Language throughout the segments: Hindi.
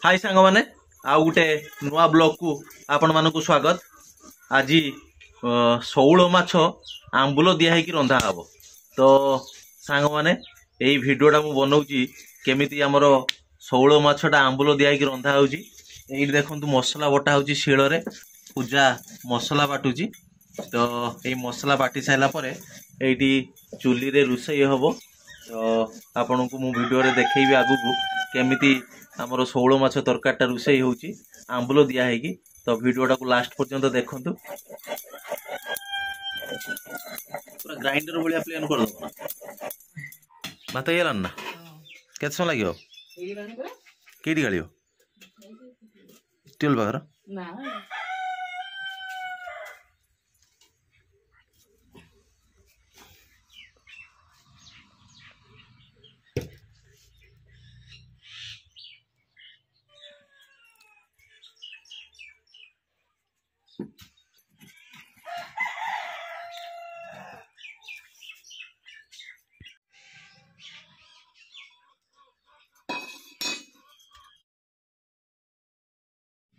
हाय सांग माने आउ गोटे नुआ ब्लॉग को आपण मानकु स्वागत। आज शौल माछ आंबुल दिया रंधा हम। तो सांग माने यही भिडियोटा मु बनाऊँगी केमिति आमर शौल माछटा आंबुल दिया रंधा होउची। एई देखंतु मसला बटा होउची शिल रे पूजा मसला बाटुची। तो ये मसला बाटी साइला परे एइटी चुली रे रुसई हबो। तो आपन को मु वीडियो रे देखैबी आगु को केमिति आमर शौल माछ तरकारीटा रुसई होउची आंबुल दिया हैकी। तो वीडियोटा को लास्ट पर्यंत देखंतु। पूरा ग्राइंडर भलिया प्लेन कर दो भात ये ना केते समय लागियो केडी गालियो स्टील बागर ना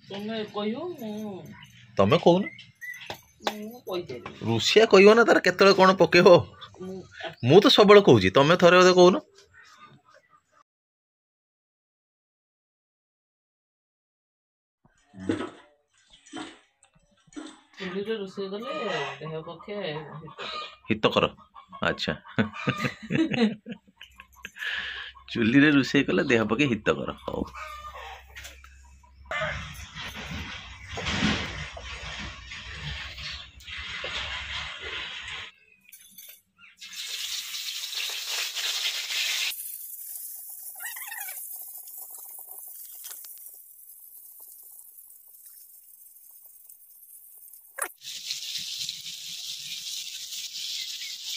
तुम्हें कहियो तमे कहू कहि रुसिया कहयो ना तार केतले कोन पकेबो मु तो सबले कहूची तमे थरे ओदे कहूनो चुली रे रोषेई गले देह पक्षे हितकर। अच्छा चुली रे रुसई कले देह पके हितकर। हौ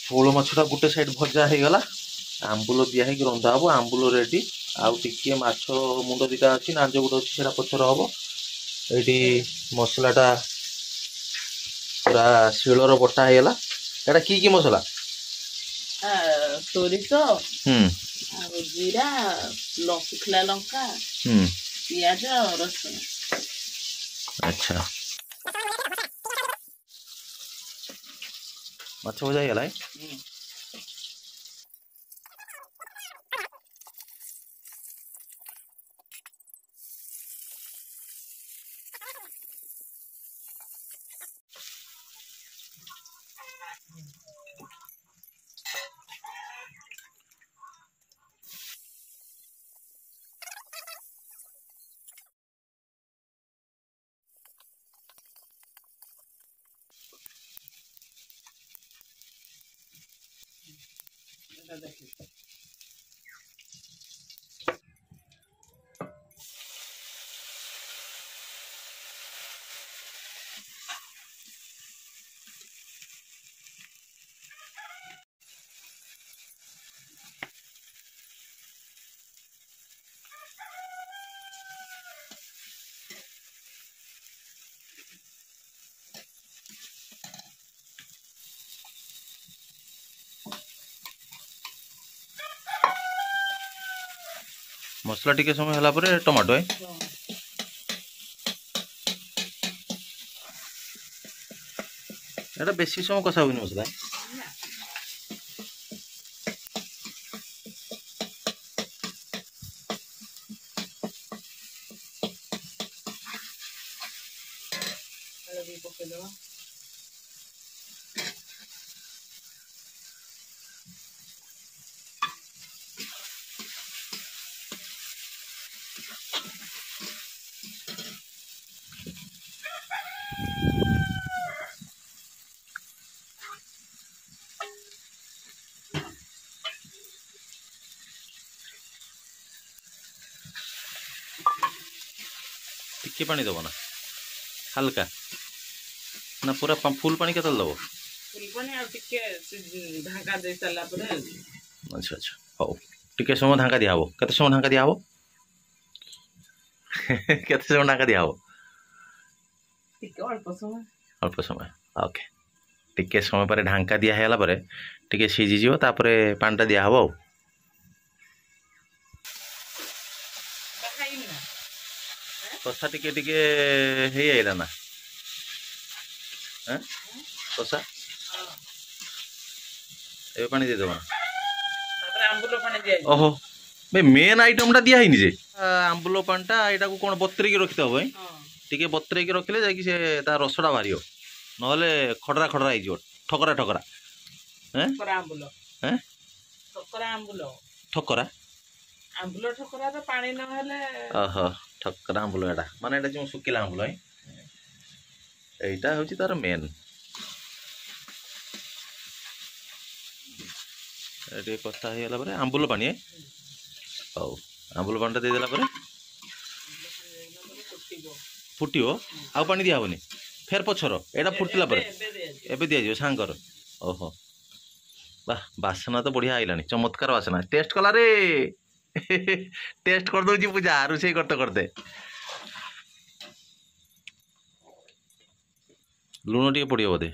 शौल माछटा गोटे साइड भजा हो गला आंबुल दिया रंधा हम आंबुल रेडी आउ टिके माछ मुंड दीटा अच्छी नांज गुट अच्छी से पचर हम ये मसलाटा पूरा शिलर बटा हो गला। एटा की मसला सोरिष जीरा शुखला लंका पियाज रसुन। अच्छा माछ भजा गला मसला टिके समय हला परे टमाटो है एटा बेसी समय कसा हुई मसला टिके पानी दबो ना हल्का ना पूरा फुल पानी केतल दबो फुल पानी आ टिके ढाका दे साला परे। अच्छा अच्छा हो टिके समय ढाका दिया हबो केते समय ढाका दिया हबो केते समय ढाका दिया हबो टिके अल्प समय ओके टिके समय पर ढांका दिया हैला परे टिके सीजी जीवो तापरे पानीटा दिया हबो कषा टिके टिके हेई आइला ना हैं कषा हाँ ए पानी दे देबा तापर आंबुल पानी दिया ओहो बे मेन आइटम टा दिया हिनी जे आंबुल पानटा एटा को कोन बत्तरी के रखितो भाई हाँ टिके बत्तरी के रखले जाकी से ता रसडा भारियो नहले खडरा खडरा आइ जो ठकरा ठकरा हैं ठोकरा आंबुल हैं ठोकरा आंबुल ठकरा आंबुल ठोकरा तो पानी न हेले ओहो ठकरा आंबुल एटा माने एटा जो सुकिला आंबुल है एटा होची तार मेन एटे कथा हे गला परे आंबुल पानी है औ आंबुल पानी दे देला परे फुटियो आउ पानी दिया होनी फेर पछरो एटा फुटिला परे एबे दिया जो सांगर ओहो वाह बासना तो बढ़िया आइलानी चमत्कार बासना टेस्ट कला रे टेस्ट कर दउची पूजा रुसई करते करते लुण टिके पड़ियो बोधे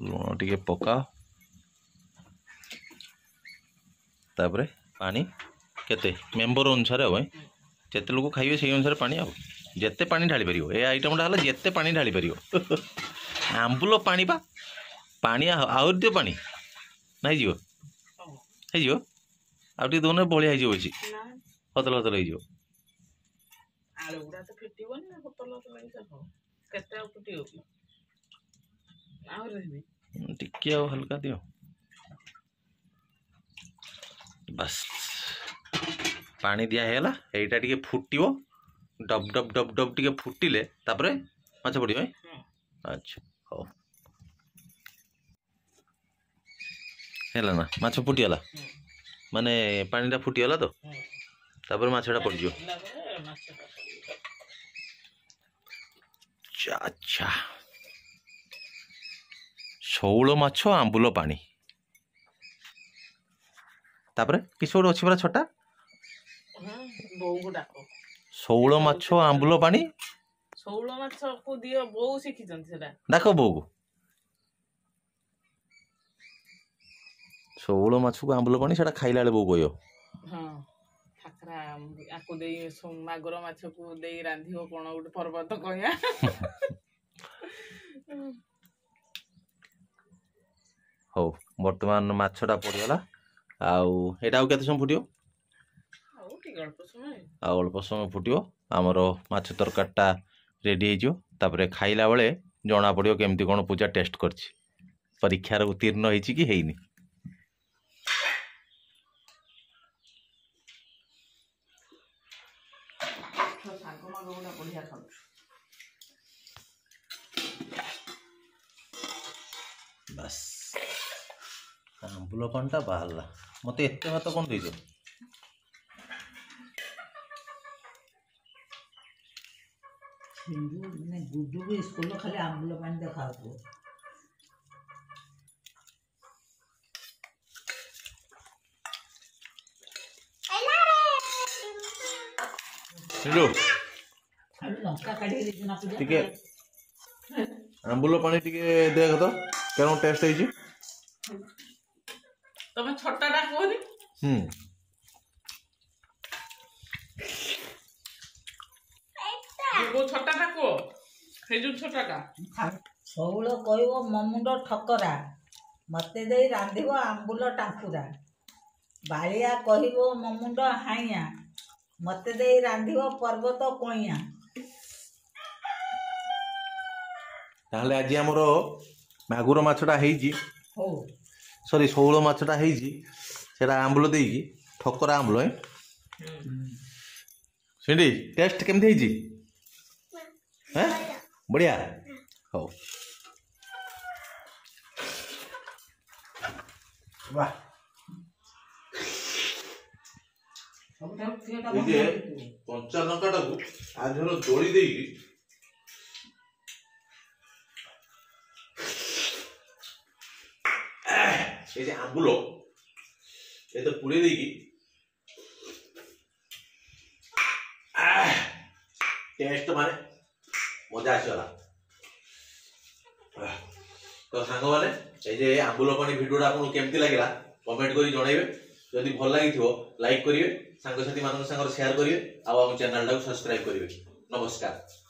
लुण टिके पकाओ तापरे पानी केते मेंबर अनुसार हम जिते लोग खाइबे से अनुसार पानी आ जिते पानी ढाली पारियो ए आइटमटा हला जिते पानी ढाली पारियो आंबुल पानी पा पानी आउर दियो पानी नहीं जीव है जीव आ दोनों बलिया हो हतल हतल हो आलू गुड़ा तो फिटिबो ना होतल तो लई सको केते फुटियो आउर रहबे टिके आ हल्का दियो बस पानी दिया है एटा टिके फुटिबो डब डब डब डब टिके फुटिले तापरे माछ पड़ियो अच्छा हो हेला ना माछ फुटिगला माने पानीटा फुटिगला तो तापर माछटा पड़जियो अच्छा शौल माछ आंबुल पानी तापर किस गोटे अच्छी परा छटा बोऊ को डाको शौल माछ आंबुल पानी शौल माछ को दियो बोऊ शिखिचन सेटा डाक बो को शौल माछ को आंबुल पानी सेटा खाइला बो कहियो हां ठाकरा आको देई मागुर माछ को देई रांधियो कोन गोटे पर्वत कहया हो वर्तमान माछटा पड़गला आउ एटा आउ केते समय फुटियो आउ अल्प समय फुटियो आमर माछ तरकारीटा रेडी हो तापरे खाइला बेले जना पड़ियो केमती कोन पूजा टेस्ट करछि परीक्षार उत्तीर्ण होईछि कि हेइनी बस आंबुल पानटा बाहरला मते एते भात कोन देइछो सिंधु ने गुड्डू को स्कूल खाली आंबुल पानी देखाओ सिंधु खाली लंका काढी दे ना पूजा टिके आंबुल पानी टिके देख तो केन टेस्ट होईछि तमे छोटाटा कोनी वो छोटाटा को हे जो छोटाटा शौल कहबो ममुंड ठकरा मते देई रांधिबो आंबुल टांकुरा बालिया कहबो ममुंड हाइया मते देई रांधिबो पर्वत कोइया ताहले आज हमरो मागुर माछटा हेइछि हो सॉरी शौल माछटा हेइछि सेटा आंबुल देइकी ठकरा आंबुल है सिंडी टेस्ट केमथि हेइछि हैं बढ़िया हो वाह ये कंचा लंकाटा को आज हलो जोड़ी देइकी ये जे आंबुल ये तो पुड़े देगी टेस्ट माने मजा आसला तो सांग माने ये जे आंबुल पानी भिडियोटा आपको केमती लगिला कमेंट करी जणाइबे जदि भल लगी लाइक करेंगे सांगसाथी मान शेयर करेंगे आम चैनल टाक सब्सक्राइब करेंगे। नमस्कार।